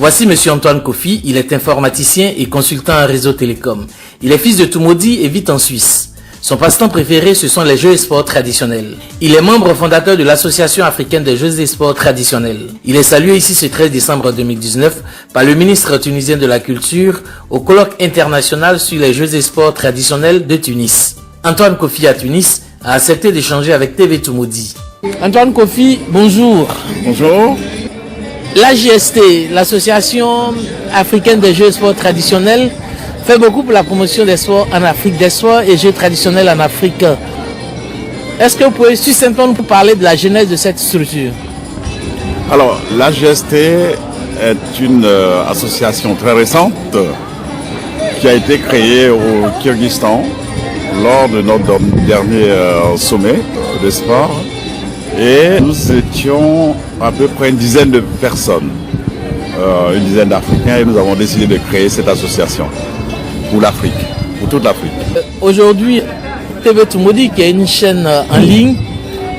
Voici Monsieur Antoine Kofi, il est informaticien et consultant en réseau télécom. Il est fils de Toumoudi et vit en Suisse. Son passe-temps préféré, ce sont les jeux et sports traditionnels. Il est membre fondateur de l'Association africaine des jeux et sports traditionnels. Il est salué ici ce 13 décembre 2019 par le ministre tunisien de la Culture au colloque international sur les jeux et sports traditionnels de Tunis. Antoine Kofi à Tunis a accepté d'échanger avec TV Toumoudi. Antoine Kofi, bonjour. Bonjour. L'AJST, l'Association africaine des jeux et sports traditionnels, fait beaucoup pour la promotion des sports en Afrique, des sports et jeux traditionnels en Afrique. Est-ce que vous pouvez succinctement nous parler de la genèse de cette structure? Alors, l'AJST est une association très récente qui a été créée au Kyrgyzstan lors de notre dernier sommet des sports. Et nous étions à peu près une dizaine de personnes, une dizaine d'Africains, et nous avons décidé de créer cette association pour l'Afrique, pour toute l'Afrique. Aujourd'hui, TV Toumoudi, qui est une chaîne en ligne,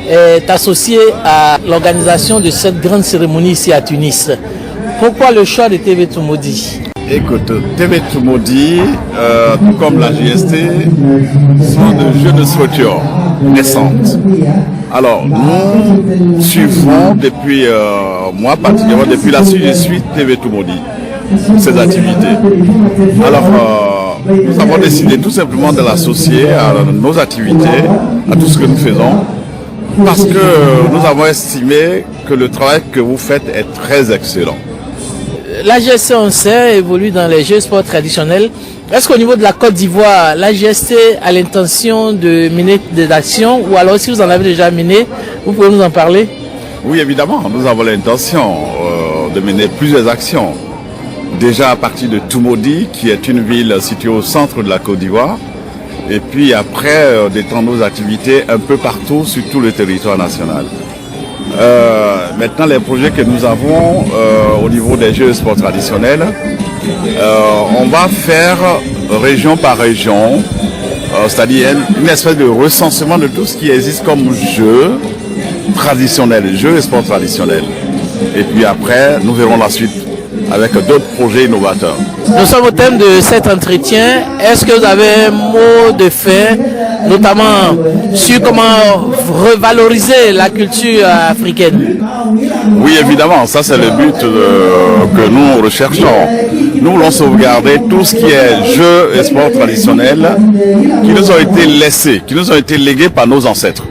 est associée à l'organisation de cette grande cérémonie ici à Tunis. Pourquoi le choix de TV Toumoudi? Écoute, TV Toumoudi, tout comme la GST, sont de jeunes structures naissantes. Alors, nous suivons depuis, moi particulièrement, depuis la suite, je suis TV Toumoudi, ces activités. Alors, nous avons décidé tout simplement de l'associer à nos activités, à tout ce que nous faisons, parce que nous avons estimé que le travail que vous faites est très excellent. L'AJST, on sait, évolue dans les jeux sports traditionnels. Est-ce qu'au niveau de la Côte d'Ivoire, l'AJST a l'intention de mener des actions, ou alors si vous en avez déjà mené, vous pouvez nous en parler? Oui, évidemment, nous avons l'intention de mener plusieurs actions. Déjà à partir de Toumoudi, qui est une ville située au centre de la Côte d'Ivoire, et puis après d'étendre nos activités un peu partout sur tout le territoire national. Maintenant, les projets que nous avons au niveau des jeux et sports traditionnels, on va faire région par région, c'est-à-dire une espèce de recensement de tout ce qui existe comme jeux traditionnels, jeux et sports traditionnels. Et puis après, nous verrons la suite avec d'autres projets innovateurs. Nous sommes au thème de cet entretien. Est-ce que vous avez un mot de fait, notamment sur comment revaloriser la culture africaine? Oui, évidemment, ça c'est le but que nous recherchons. Nous voulons sauvegarder tout ce qui est jeux et sports traditionnels qui nous ont été laissés, qui nous ont été légués par nos ancêtres.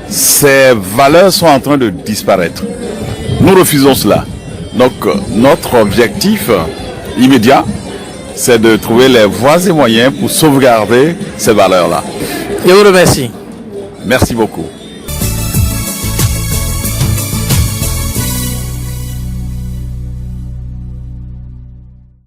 Ces valeurs sont en train de disparaître. Nous refusons cela. Donc notre objectif immédiat, c'est de trouver les voies et moyens pour sauvegarder ces valeurs-là. Je vous remercie. Merci beaucoup.